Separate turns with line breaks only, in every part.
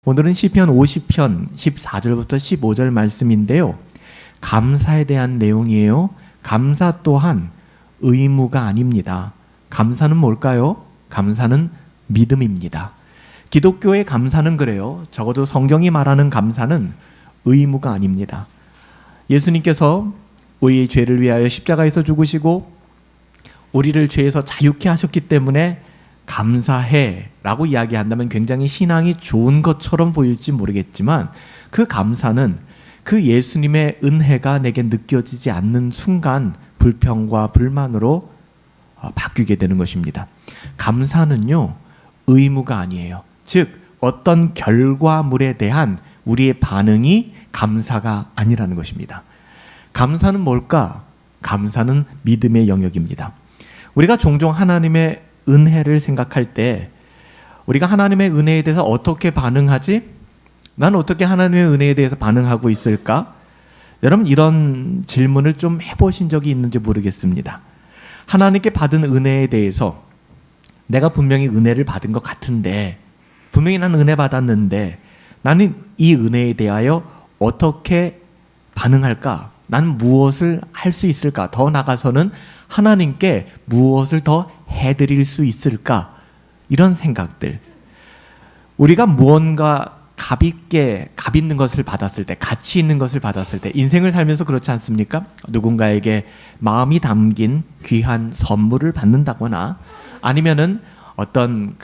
오늘은 시편 50편 14절부터 15절 말씀인데요. 감사에 대한 내용이에요. 감사 또한 의무가 아닙니다. 감사는 뭘까요? 감사는 믿음입니다. 기독교의 감사는 그래요. 적어도 성경이 말하는 감사는 의무가 아닙니다. 예수님께서 우리의 죄를 위하여 십자가에서 죽으시고 우리를 죄에서 자유케 하셨기 때문에 감사해 라고 이야기한다면 굉장히 신앙이 좋은 것처럼 보일지 모르겠지만 그 감사는 그 예수님의 은혜가 내게 느껴지지 않는 순간 불평과 불만으로 바뀌게 되는 것입니다. 감사는요, 의무가 아니에요. 즉 어떤 결과물에 대한 우리의 반응이 감사가 아니라는 것입니다. 감사는 뭘까? 감사는 믿음의 영역입니다. 우리가 종종 하나님의 은혜를 생각할 때 우리가 하나님의 은혜에 대해서 어떻게 반응하지? 난 어떻게 하나님의 은혜에 대해서 반응하고 있을까? 여러분 이런 질문을 좀 해보신 적이 있는지 모르겠습니다. 하나님께 받은 은혜에 대해서 내가 분명히 은혜를 받은 것 같은데 분명히 나는 은혜 받았는데 나는 이 은혜에 대하여 어떻게 반응할까? 난 무엇을 할 수 있을까? 더 나아가서는 하나님께 무엇을 더 해드릴 수 있을까? 이런 생각들. 우리가 무언가 값 있는 것을 받았을 때, 가치 있는 것을 받았을 때, 인생을 살면서 그렇지 않습니까? 누군가에게 마음이 담긴 귀한 선물을 받는다거나 아니면은 어떤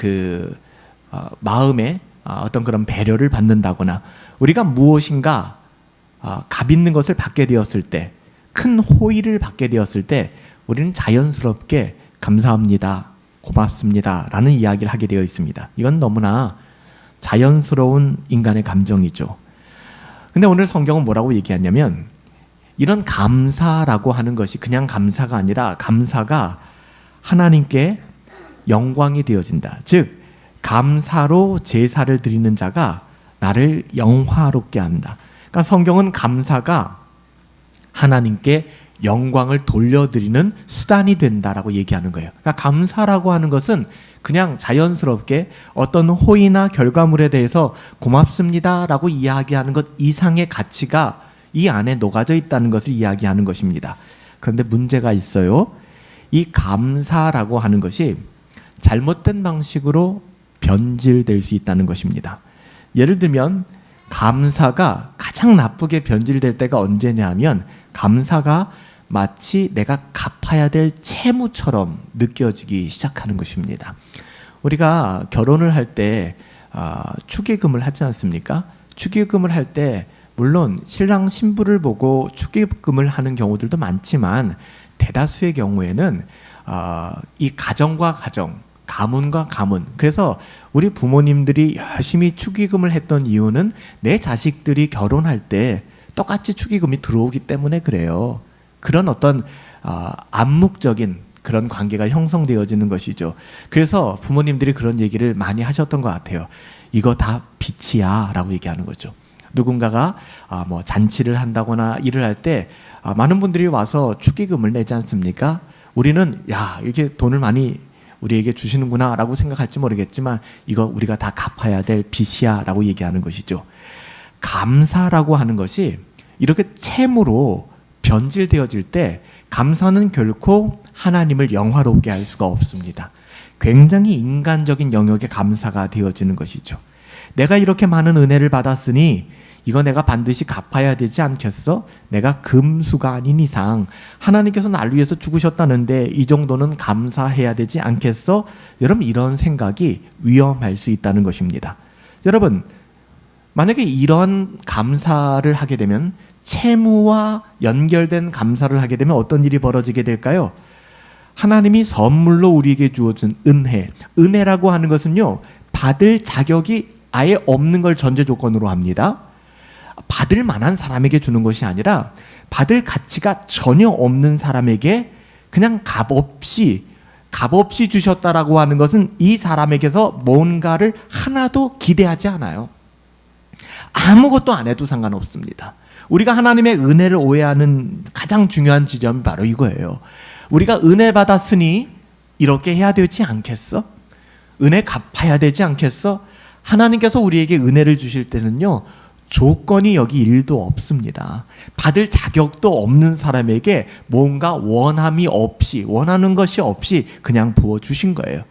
마음에 어떤 그런 배려를 받는다거나 우리가 무엇인가 값 있는 것을 받게 되었을 때, 큰 호의를 받게 되었을 때 우리는 자연스럽게 감사합니다, 고맙습니다 라는 이야기를 하게 되어 있습니다. 이건 너무나 자연스러운 인간의 감정이죠. 근데 오늘 성경은 뭐라고 얘기하냐면 이런 감사라고 하는 것이 그냥 감사가 아니라 감사가 하나님께 영광이 되어진다. 즉 감사로 제사를 드리는 자가 나를 영화롭게 한다. 그러니까 성경은 감사가 하나님께 영광을 돌려드리는 수단이 된다라고 얘기하는 거예요. 그러니까 감사라고 하는 것은 그냥 자연스럽게 어떤 호의나 결과물에 대해서 고맙습니다라고 이야기하는 것 이상의 가치가 이 안에 녹아져 있다는 것을 이야기하는 것입니다. 그런데 문제가 있어요. 이 감사라고 하는 것이 잘못된 방식으로 변질될 수 있다는 것입니다. 예를 들면 감사가 가장 나쁘게 변질될 때가 언제냐 하면 감사가 마치 내가 갚아야 될 채무처럼 느껴지기 시작하는 것입니다. 우리가 결혼을 할 때 축의금을 하지 않습니까? 축의금을 할 때 물론 신랑 신부를 보고 축의금을 하는 경우들도 많지만 대다수의 경우에는 이 가정과 가정, 가문과 가문, 그래서 우리 부모님들이 열심히 축의금을 했던 이유는 내 자식들이 결혼할 때 똑같이 축의금이 들어오기 때문에 그래요. 그런 어떤 암묵적인 그런 관계가 형성되어지는 것이죠. 그래서 부모님들이 그런 얘기를 많이 하셨던 것 같아요. 이거 다 빚이야 라고 얘기하는 거죠. 누군가가 뭐 잔치를 한다거나 일을 할 때 많은 분들이 와서 축의금을 내지 않습니까? 우리는 야 이렇게 돈을 많이 우리에게 주시는구나 라고 생각할지 모르겠지만 이거 우리가 다 갚아야 될 빚이야 라고 얘기하는 것이죠. 감사라고 하는 것이 이렇게 채무로 변질되어질 때 감사는 결코 하나님을 영화롭게 할 수가 없습니다. 굉장히 인간적인 영역의 감사가 되어지는 것이죠. 내가 이렇게 많은 은혜를 받았으니 이거 내가 반드시 갚아야 되지 않겠어? 내가 금수가 아닌 이상 하나님께서 나를 위해서 죽으셨다는데 이 정도는 감사해야 되지 않겠어? 여러분 이런 생각이 위험할 수 있다는 것입니다. 여러분 만약에 이런 감사를 하게 되면 채무와 연결된 감사를 하게 되면 어떤 일이 벌어지게 될까요? 하나님이 선물로 우리에게 주어진 은혜라고 하는 것은요 받을 자격이 아예 없는 걸 전제 조건으로 합니다. 받을 만한 사람에게 주는 것이 아니라 받을 가치가 전혀 없는 사람에게 그냥 값없이 주셨다라고 하는 것은 이 사람에게서 뭔가를 하나도 기대하지 않아요. 아무것도 안 해도 상관없습니다. 우리가 하나님의 은혜를 오해하는 가장 중요한 지점이 바로 이거예요. 우리가 은혜 받았으니 이렇게 해야 되지 않겠어? 은혜 갚아야 되지 않겠어? 하나님께서 우리에게 은혜를 주실 때는요, 조건이 여기 1도 없습니다. 받을 자격도 없는 사람에게 뭔가 원함이 없이, 원하는 것이 없이 그냥 부어주신 거예요.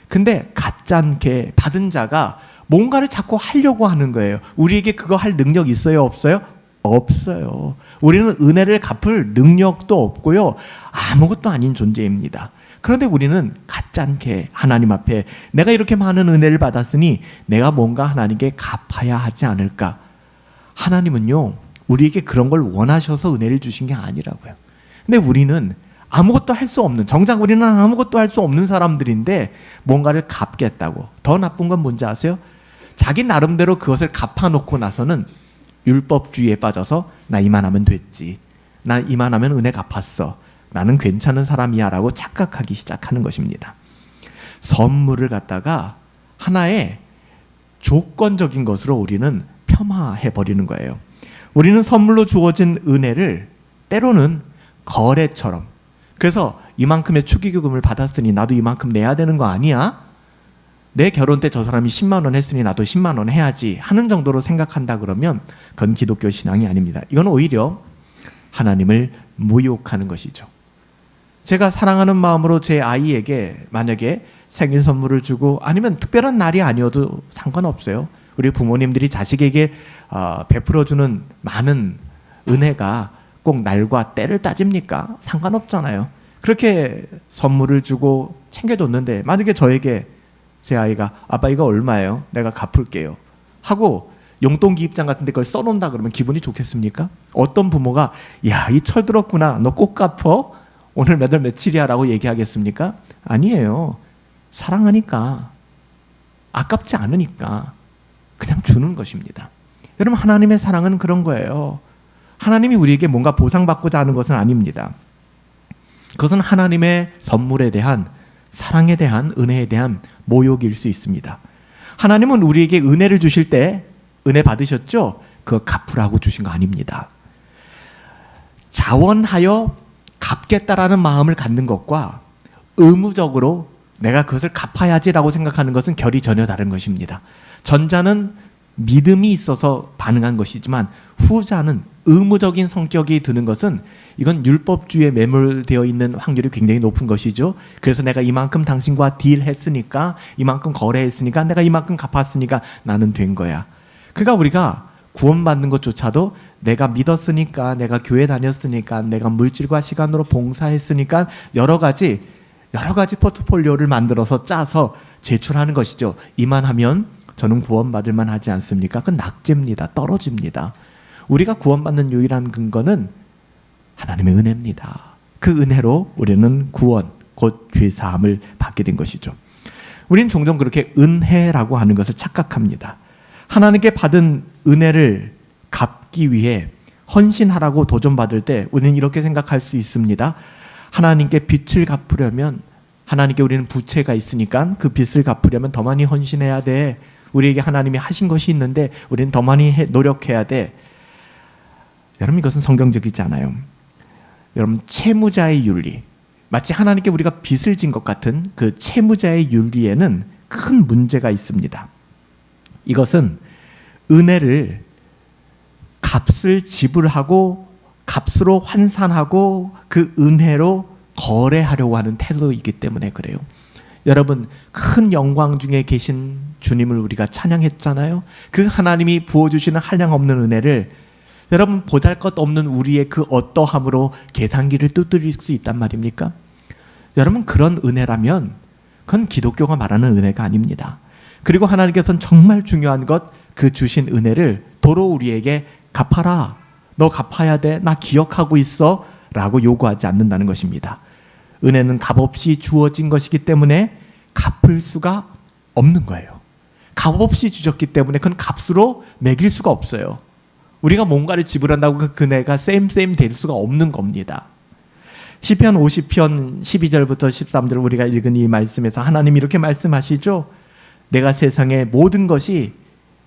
근데 가짜않게 받은 자가 뭔가를 자꾸 하려고 하는 거예요. 우리에게 그거 할 능력 있어요? 없어요? 없어요. 우리는 은혜를 갚을 능력도 없고요. 아무것도 아닌 존재입니다. 그런데 우리는 가짜않게 하나님 앞에 내가 이렇게 많은 은혜를 받았으니 내가 뭔가 하나님께 갚아야 하지 않을까. 하나님은요, 우리에게 그런 걸 원하셔서 은혜를 주신 게 아니라고요. 근데 우리는 아무것도 할 수 없는, 정작 우리는 아무것도 할 수 없는 사람들인데 뭔가를 갚겠다고. 더 나쁜 건 뭔지 아세요? 자기 나름대로 그것을 갚아놓고 나서는 율법주의에 빠져서 나 이만하면 됐지, 나 이만하면 은혜 갚았어, 나는 괜찮은 사람이야 라고 착각하기 시작하는 것입니다. 선물을 갖다가 하나의 조건적인 것으로 우리는 폄하해버리는 거예요. 우리는 선물로 주어진 은혜를 때로는 거래처럼, 그래서 이만큼의 축의금을 받았으니 나도 이만큼 내야 되는 거 아니야? 내 결혼 때 저 사람이 10만 원 했으니 나도 10만 원 해야지 하는 정도로 생각한다 그러면 그건 기독교 신앙이 아닙니다. 이건 오히려 하나님을 모욕하는 것이죠. 제가 사랑하는 마음으로 제 아이에게 만약에 생일 선물을 주고, 아니면 특별한 날이 아니어도 상관없어요. 우리 부모님들이 자식에게 베풀어주는 많은 은혜가 꼭 날과 때를 따집니까? 상관없잖아요. 그렇게 선물을 주고 챙겨줬는데 만약에 저에게 제 아이가 아빠 이거 얼마예요? 내가 갚을게요 하고 용돈 기입장 같은 데 그걸 써놓는다 그러면 기분이 좋겠습니까? 어떤 부모가 야, 이 철 들었구나, 너 꼭 갚어? 오늘 몇 월 며칠이야 라고 얘기하겠습니까? 아니에요. 사랑하니까, 아깝지 않으니까 그냥 주는 것입니다. 여러분, 하나님의 사랑은 그런 거예요. 하나님이 우리에게 뭔가 보상받고자 하는 것은 아닙니다. 그것은 하나님의 선물에 대한, 사랑에 대한, 은혜에 대한 모욕일 수 있습니다. 하나님은 우리에게 은혜를 주실 때 은혜 받으셨죠? 그거 갚으라고 주신 거 아닙니다. 자원하여 갚겠다라는 마음을 갖는 것과 의무적으로 내가 그것을 갚아야지라고 생각하는 것은 결이 전혀 다른 것입니다. 전자는 믿음이 있어서 반응한 것이지만 후자는 의무적인 성격이 드는 것은, 이건 율법주의에 매몰되어 있는 확률이 굉장히 높은 것이죠. 그래서 내가 이만큼 당신과 딜했으니까, 이만큼 거래했으니까, 내가 이만큼 갚았으니까 나는 된 거야. 그러니까 우리가 구원받는 것조차도 내가 믿었으니까, 내가 교회 다녔으니까, 내가 물질과 시간으로 봉사했으니까 여러 가지 포트폴리오를 만들어서 짜서 제출하는 것이죠. 이만하면 저는 구원받을 만하지 않습니까? 그건 낙제입니다. 떨어집니다. 우리가 구원받는 유일한 근거는 하나님의 은혜입니다. 그 은혜로 우리는 구원, 곧 죄사함을 받게 된 것이죠. 우리는 종종 그렇게 은혜라고 하는 것을 착각합니다. 하나님께 받은 은혜를 갚기 위해 헌신하라고 도전받을 때 우리는 이렇게 생각할 수 있습니다. 하나님께 빚을 갚으려면, 하나님께 우리는 부채가 있으니까 그 빚을 갚으려면 더 많이 헌신해야 돼. 우리에게 하나님이 하신 것이 있는데 우리는 더 많이 노력해야 돼. 여러분, 이것은 성경적이지 않아요. 여러분, 채무자의 윤리, 마치 하나님께 우리가 빚을 진 것 같은 그 채무자의 윤리에는 큰 문제가 있습니다. 이것은 은혜를 값을 지불하고 값으로 환산하고 그 은혜로 거래하려고 하는 태도이기 때문에 그래요. 여러분, 큰 영광 중에 계신 주님을 우리가 찬양했잖아요. 그 하나님이 부어주시는 한량없는 은혜를 여러분, 보잘것없는 우리의 그 어떠함으로 계산기를 두드릴 수 있단 말입니까? 여러분, 그런 은혜라면 그건 기독교가 말하는 은혜가 아닙니다. 그리고 하나님께서는 정말 중요한 것, 그 주신 은혜를 도로 우리에게 갚아라, 너 갚아야 돼, 나 기억하고 있어 라고 요구하지 않는다는 것입니다. 은혜는 값없이 주어진 것이기 때문에 갚을 수가 없는 거예요. 값없이 주셨기 때문에 그건 값으로 매길 수가 없어요. 우리가 뭔가를 지불한다고 그 은혜가 쌤 될 수가 없는 겁니다. 시편 50편 12절부터 13절 우리가 읽은 이 말씀에서 하나님이 이렇게 말씀하시죠. 내가 세상의 모든 것이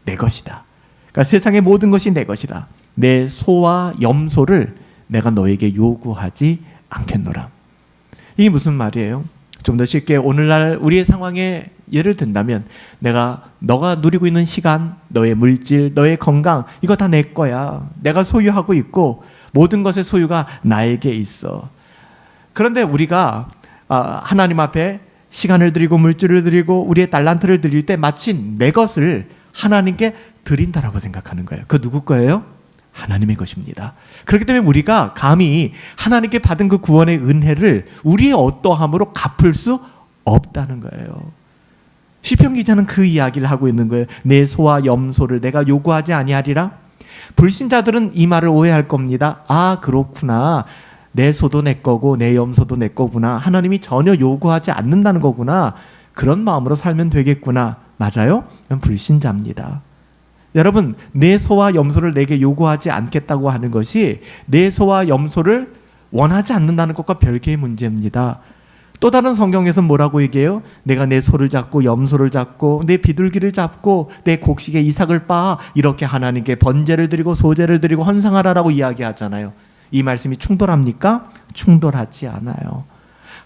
내 것이다. 그러니까 세상의 모든 것이 내 것이다. 내 소와 염소를 내가 너에게 요구하지 않겠노라. 이게 무슨 말이에요? 좀 더 쉽게 오늘날 우리의 상황에 예를 든다면 너가 누리고 있는 시간, 너의 물질, 너의 건강, 이거 다 내 거야. 내가 소유하고 있고 모든 것의 소유가 나에게 있어. 그런데 우리가 하나님 앞에 시간을 드리고 물질을 드리고 우리의 달란트를 드릴 때 마치 내 것을 하나님께 드린다라고 생각하는 거예요. 그 누구 거예요? 하나님의 것입니다. 그렇기 때문에 우리가 감히 하나님께 받은 그 구원의 은혜를 우리의 어떠함으로 갚을 수 없다는 거예요. 시편 기자는 그 이야기를 하고 있는 거예요. 내 소와 염소를 내가 요구하지 아니하리라. 불신자들은 이 말을 오해할 겁니다. 아, 그렇구나. 내 소도 내 거고 내 염소도 내 거구나. 하나님이 전혀 요구하지 않는다는 거구나. 그런 마음으로 살면 되겠구나. 맞아요? 그건 불신자입니다. 여러분, 내 소와 염소를 내게 요구하지 않겠다고 하는 것이 내 소와 염소를 원하지 않는다는 것과 별개의 문제입니다. 또 다른 성경에서는 뭐라고 얘기해요? 내가 내 소를 잡고 염소를 잡고 내 비둘기를 잡고 내 곡식에 이삭을 빻아 이렇게 하나님께 번제를 드리고 소제를 드리고 헌상하라라고 이야기하잖아요. 이 말씀이 충돌합니까? 충돌하지 않아요.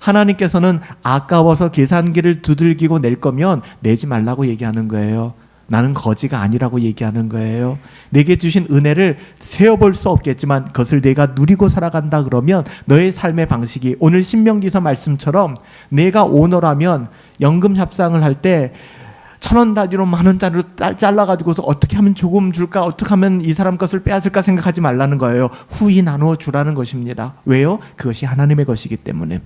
하나님께서는 아까워서 계산기를 두들기고 낼 거면 내지 말라고 얘기하는 거예요. 나는 거지가 아니라고 얘기하는 거예요. 내게 주신 은혜를 세어볼 수 없겠지만 그것을 내가 누리고 살아간다 그러면 너의 삶의 방식이 오늘 신명기서 말씀처럼 내가 오너라면 연금 협상을 할 때 1,000원 단위로 10,000원 단위로 잘라가지고서 어떻게 하면 조금 줄까, 어떻게 하면 이 사람 것을 빼앗을까 생각하지 말라는 거예요. 후히 나누어 주라는 것입니다. 왜요? 그것이 하나님의 것이기 때문에.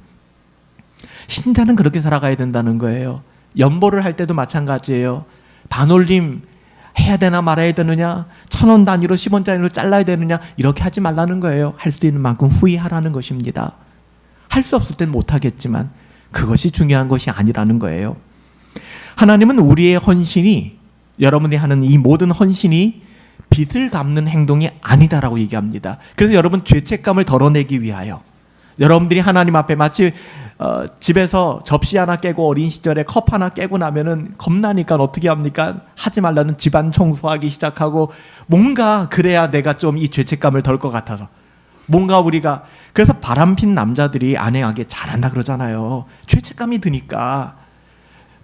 신자는 그렇게 살아가야 된다는 거예요. 연보를 할 때도 마찬가지예요. 반올림 해야 되나 말아야 되느냐, 1,000원 단위로 10원 단위로 잘라야 되느냐, 이렇게 하지 말라는 거예요. 할 수 있는 만큼 후히 하라는 것입니다. 할 수 없을 땐 못하겠지만 그것이 중요한 것이 아니라는 거예요. 하나님은 우리의 헌신이, 여러분이 하는 이 모든 헌신이 빚을 갚는 행동이 아니다라고 얘기합니다. 그래서 여러분 죄책감을 덜어내기 위하여 여러분들이 하나님 앞에 마치 집에서 접시 하나 깨고 어린 시절에 컵 하나 깨고 나면은 겁나니까 어떻게 합니까? 하지 말라는 집안 청소하기 시작하고, 뭔가 그래야 내가 좀 이 죄책감을 덜 것 같아서 뭔가 우리가, 그래서 바람핀 남자들이 아내에게 잘한다 그러잖아요. 죄책감이 드니까.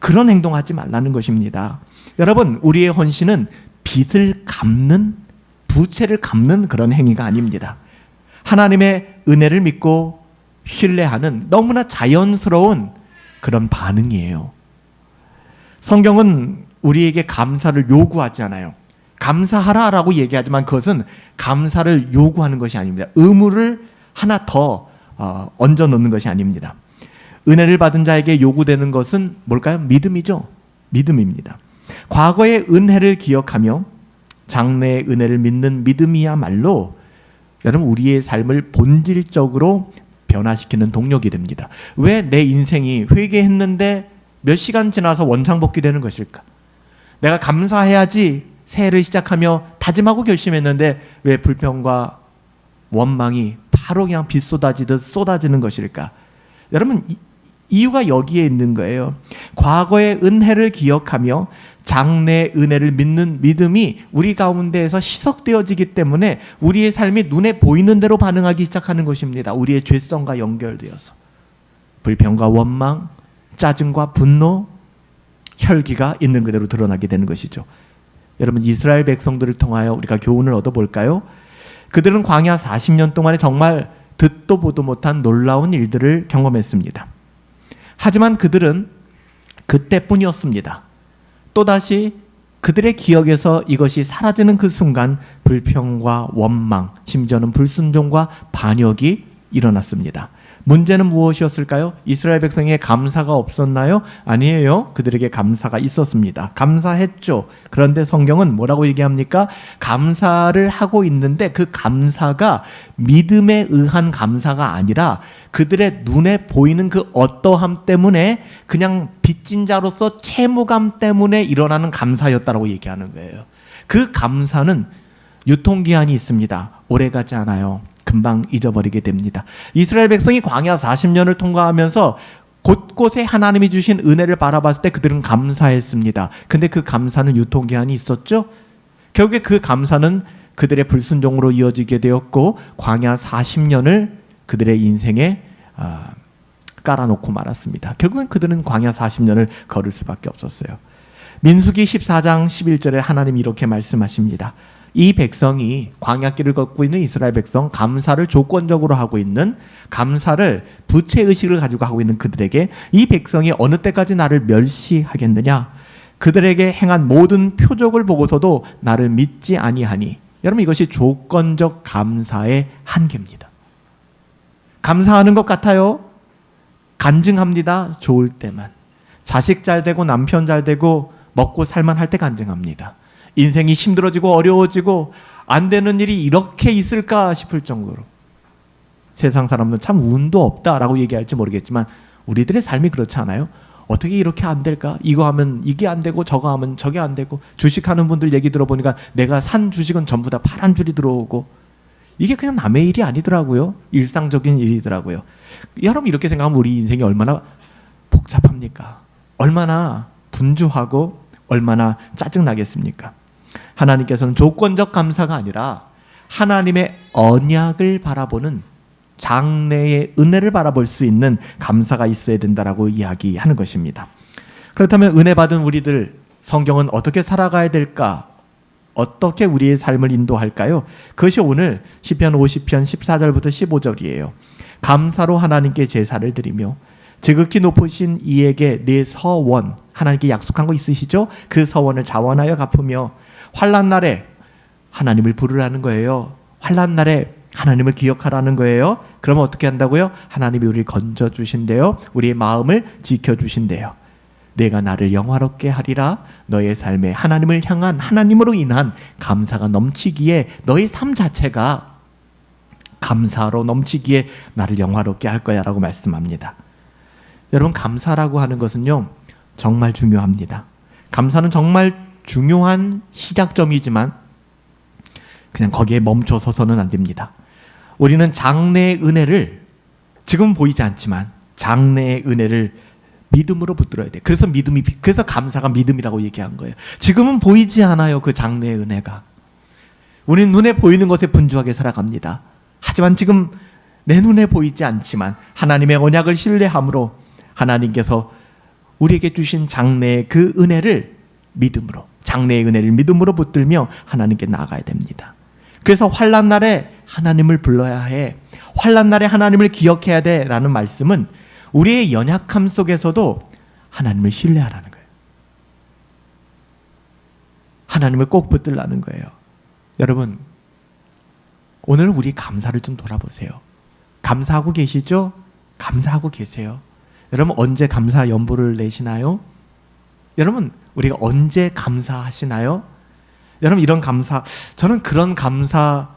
그런 행동하지 말라는 것입니다. 여러분, 우리의 헌신은 빚을 갚는, 부채를 갚는 그런 행위가 아닙니다. 하나님의 은혜를 믿고 신뢰하는 너무나 자연스러운 그런 반응이에요. 성경은 우리에게 감사를 요구하지 않아요. 감사하라라고 얘기하지만 그것은 감사를 요구하는 것이 아닙니다. 의무를 하나 더 얹어 놓는 것이 아닙니다. 은혜를 받은 자에게 요구되는 것은 뭘까요? 믿음이죠. 믿음입니다. 과거의 은혜를 기억하며 장래의 은혜를 믿는 믿음이야말로 여러분 우리의 삶을 본질적으로 변화시키는 동력이 됩니다. 왜 내 인생이 회개했는데 몇 시간 지나서 원상복귀 되는 것일까? 내가 감사해야지 새해를 시작하며 다짐하고 결심했는데 왜 불평과 원망이 바로 그냥 비 쏟아지듯 쏟아지는 것일까? 여러분, 이유가 여기에 있는 거예요. 과거의 은혜를 기억하며 장래의 은혜를 믿는 믿음이 우리 가운데에서 희석되어지기 때문에 우리의 삶이 눈에 보이는 대로 반응하기 시작하는 것입니다. 우리의 죄성과 연결되어서 불평과 원망, 짜증과 분노, 혈기가 있는 그대로 드러나게 되는 것이죠. 여러분, 이스라엘 백성들을 통하여 우리가 교훈을 얻어볼까요? 그들은 광야 40년 동안에 정말 듣도 보도 못한 놀라운 일들을 경험했습니다. 하지만 그들은 그때뿐이었습니다. 또다시 그들의 기억에서 이것이 사라지는 그 순간 불평과 원망, 심지어는 불순종과 반역이 일어났습니다. 문제는 무엇이었을까요? 이스라엘 백성에게 감사가 없었나요? 아니에요. 그들에게 감사가 있었습니다. 감사했죠. 그런데 성경은 뭐라고 얘기합니까? 감사를 하고 있는데 그 감사가 믿음에 의한 감사가 아니라 그들의 눈에 보이는 그 어떠함 때문에, 그냥 빚진 자로서 채무감 때문에 일어나는 감사였다라고 얘기하는 거예요. 그 감사는 유통기한이 있습니다. 오래가지 않아요. 금방 잊어버리게 됩니다. 이스라엘 백성이 광야 40년을 통과하면서 곳곳에 하나님이 주신 은혜를 바라봤을 때 그들은 감사했습니다. 근데 그 감사는 유통기한이 있었죠. 결국에 그 감사는 그들의 불순종으로 이어지게 되었고 광야 40년을 그들의 인생에 깔아놓고 말았습니다. 결국엔 그들은 광야 40년을 걸을 수밖에 없었어요. 민수기 14장 11절에 하나님이 이렇게 말씀하십니다. 이 백성이 광야길을 걷고 있는 이스라엘 백성, 감사를 조건적으로 하고 있는, 감사를 부채의식을 가지고 하고 있는 그들에게 이 백성이 어느 때까지 나를 멸시하겠느냐, 그들에게 행한 모든 표적을 보고서도 나를 믿지 아니하니. 여러분, 이것이 조건적 감사의 한계입니다. 감사하는 것 같아요. 간증합니다. 좋을 때만. 자식 잘 되고 남편 잘 되고 먹고 살만할 때 간증합니다. 인생이 힘들어지고 어려워지고 안 되는 일이 이렇게 있을까 싶을 정도로 세상 사람들은 참 운도 없다라고 얘기할지 모르겠지만 우리들의 삶이 그렇지 않아요? 어떻게 이렇게 안 될까? 이거 하면 이게 안 되고 저거 하면 저게 안 되고, 주식하는 분들 얘기 들어보니까 내가 산 주식은 전부 다 파란 줄이 들어오고, 이게 그냥 남의 일이 아니더라고요. 일상적인 일이더라고요. 여러분, 이렇게 생각하면 우리 인생이 얼마나 복잡합니까? 얼마나 분주하고 얼마나 짜증나겠습니까? 하나님께서는 조건적 감사가 아니라 하나님의 언약을 바라보는, 장래의 은혜를 바라볼 수 있는 감사가 있어야 된다라고 이야기하는 것입니다. 그렇다면 은혜 받은 우리들, 성경은 어떻게 살아가야 될까? 어떻게 우리의 삶을 인도할까요? 그것이 오늘 시편 50편 14절부터 15절이에요. 감사로 하나님께 제사를 드리며 지극히 높으신 이에게 내 서원, 하나님께 약속한 거 있으시죠? 그 서원을 자원하여 갚으며 환난 날에 하나님을 부르라는 거예요. 환난 날에 하나님을 기억하라는 거예요. 그러면 어떻게 한다고요? 하나님이 우리를 건져주신대요. 우리의 마음을 지켜주신대요. 내가 나를 영화롭게 하리라. 너의 삶에 하나님을 향한, 하나님으로 인한 감사가 넘치기에, 너의 삶 자체가 감사로 넘치기에 나를 영화롭게 할 거야 라고 말씀합니다. 여러분, 감사라고 하는 것은요, 정말 중요합니다. 감사는 정말 중요한 시작점이지만 그냥 거기에 멈춰서서는 안 됩니다. 우리는 장래의 은혜를, 지금 보이지 않지만 장래의 은혜를 믿음으로 붙들어야 돼. 그래서 감사가 믿음이라고 얘기한 거예요. 지금은 보이지 않아요, 그 장래의 은혜가. 우리는 눈에 보이는 것에 분주하게 살아갑니다. 하지만 지금 내 눈에 보이지 않지만 하나님의 언약을 신뢰함으로 하나님께서 우리에게 주신 장래의 그 은혜를 믿음으로, 장래의 은혜를 믿음으로 붙들며 하나님께 나아가야 됩니다. 그래서 환난 날에 하나님을 불러야 해, 환난 날에 하나님을 기억해야 돼라는 말씀은 우리의 연약함 속에서도 하나님을 신뢰하라는 거예요. 하나님을 꼭 붙들라는 거예요. 여러분, 오늘 우리 감사를 좀 돌아보세요. 감사하고 계시죠? 감사하고 계세요. 여러분, 언제 감사 연보를 내시나요? 여러분, 우리가 언제 감사하시나요? 여러분, 이런 감사, 저는 그런 감사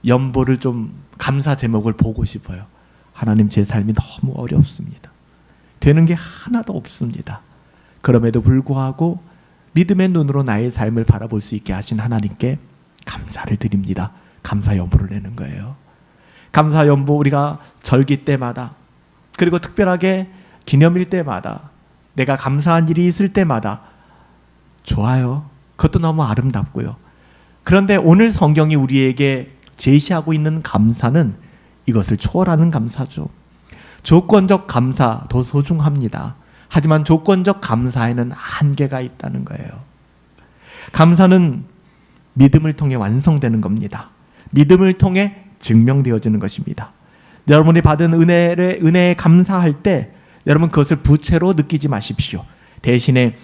연보를 좀, 감사 제목을 보고 싶어요. 하나님, 제 삶이 너무 어렵습니다. 되는 게 하나도 없습니다. 그럼에도 불구하고 믿음의 눈으로 나의 삶을 바라볼 수 있게 하신 하나님께 감사를 드립니다. 감사 연보를 내는 거예요. 감사 연보, 우리가 절기 때마다, 그리고 특별하게 기념일 때마다, 내가 감사한 일이 있을 때마다 좋아요. 그것도 너무 아름답고요. 그런데 오늘 성경이 우리에게 제시하고 있는 감사는 이것을 초월하는 감사죠. 조건적 감사 더 소중합니다. 하지만 조건적 감사에는 한계가 있다는 거예요. 감사는 믿음을 통해 완성되는 겁니다. 믿음을 통해 증명되어지는 것입니다. 여러분이 받은 은혜에 감사할 때 여러분, 그것을 부채로 느끼지 마십시오. 대신에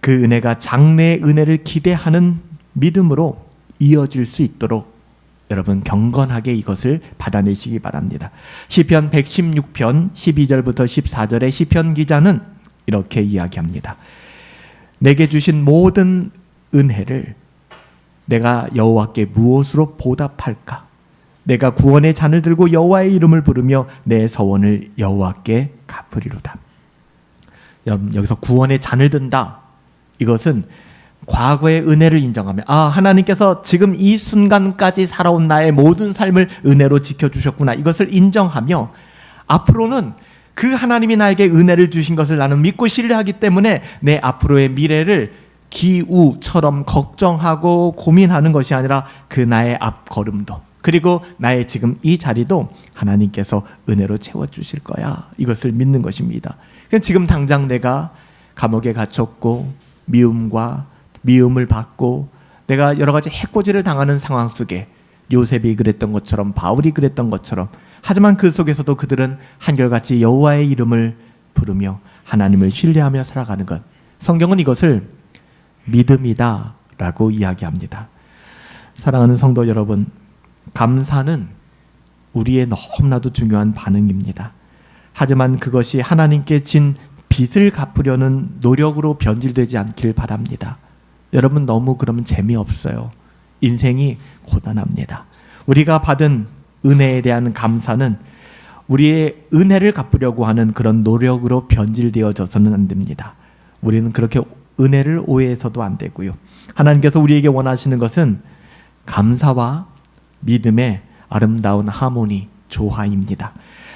그 은혜가 장래의 은혜를 기대하는 믿음으로 이어질 수 있도록 여러분, 경건하게 이것을 받아내시기 바랍니다. 시편 116편 12절부터 14절의 시편 기자는 이렇게 이야기합니다. 내게 주신 모든 은혜를 내가 여호와께 무엇으로 보답할까? 내가 구원의 잔을 들고 여호와의 이름을 부르며 내 서원을 여호와께 갚으리로다. 여기서 구원의 잔을 든다. 이것은 과거의 은혜를 인정하며, 하나님께서 지금 이 순간까지 살아온 나의 모든 삶을 은혜로 지켜주셨구나, 이것을 인정하며 앞으로는 그 하나님이 나에게 은혜를 주신 것을 나는 믿고 신뢰하기 때문에 내 앞으로의 미래를 기우처럼 걱정하고 고민하는 것이 아니라 그 나의 앞걸음도, 그리고 나의 지금 이 자리도 하나님께서 은혜로 채워주실 거야. 이것을 믿는 것입니다. 지금 당장 내가 감옥에 갇혔고 미움을 받고 내가 여러 가지 해코지를 당하는 상황 속에 요셉이 그랬던 것처럼 바울이 그랬던 것처럼, 하지만 그 속에서도 그들은 한결같이 여호와의 이름을 부르며 하나님을 신뢰하며 살아가는 것, 성경은 이것을 믿음이다 라고 이야기합니다. 사랑하는 성도 여러분, 감사는 우리의 너무나도 중요한 반응입니다. 하지만 그것이 하나님께 진 빚을 갚으려는 노력으로 변질되지 않길 바랍니다. 여러분, 너무 그러면 재미없어요. 인생이 고단합니다. 우리가 받은 은혜에 대한 감사는 우리의 은혜를 갚으려고 하는 그런 노력으로 변질되어져서는 안 됩니다. 우리는 그렇게 은혜를 오해해서도 안 되고요. 하나님께서 우리에게 원하시는 것은 감사와 믿음의 아름다운 하모니, 조화입니다.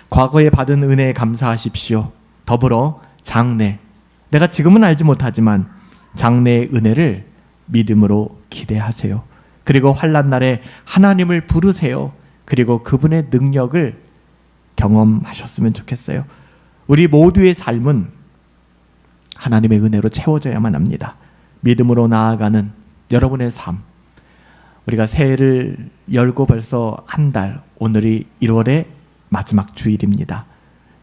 과거에 받은 은혜에 감사하십시오. 더불어 장래, 내가 지금은 알지 못하지만 장래의 은혜를 믿음으로 기대하세요. 그리고 환난 날에 하나님을 부르세요. 그리고 그분의 능력을 경험하셨으면 좋겠어요. 우리 모두의 삶은 하나님의 은혜로 채워져야만 합니다. 믿음으로 나아가는 여러분의 삶, 우리가 새해를 열고 벌써 한 달, 오늘이 1월의 마지막 주일입니다.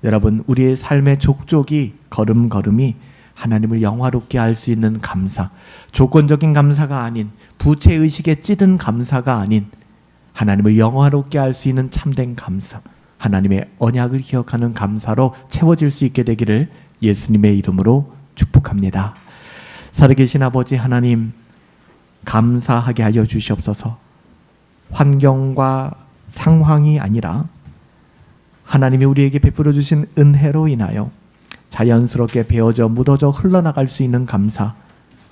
여러분, 우리의 삶의 족족이 걸음걸음이 하나님을 영화롭게 할 수 있는 감사, 조건적인 감사가 아닌, 부채의식에 찌든 감사가 아닌 하나님을 영화롭게 할 수 있는 참된 감사, 하나님의 언약을 기억하는 감사로 채워질 수 있게 되기를 예수님의 이름으로 축복합니다. 살아계신 아버지 하나님, 감사하게 하여 주시옵소서. 환경과 상황이 아니라 하나님이 우리에게 베풀어 주신 은혜로 인하여 자연스럽게 배어져 묻어져 흘러나갈 수 있는 감사,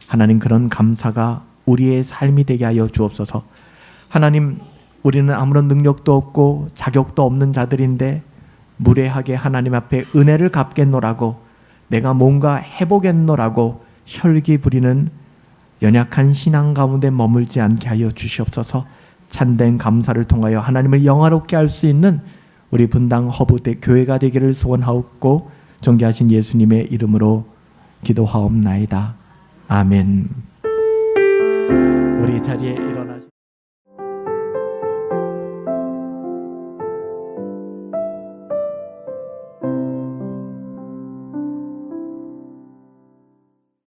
하나님, 그런 감사가 우리의 삶이 되게 하여 주옵소서. 하나님, 우리는 아무런 능력도 없고 자격도 없는 자들인데 무례하게 하나님 앞에 은혜를 갚겠노라고, 내가 뭔가 해보겠노라고 혈기 부리는 연약한 신앙 가운데 머물지 않게 하여 주시옵소서. 참된 감사를 통하여 하나님을 영화롭게 할 수 있는 우리 분당 허브 교회가 되기를 소원하옵고 존귀하신 예수님의 이름으로 기도하옵나이다. 아멘. 우리 자리에 일어나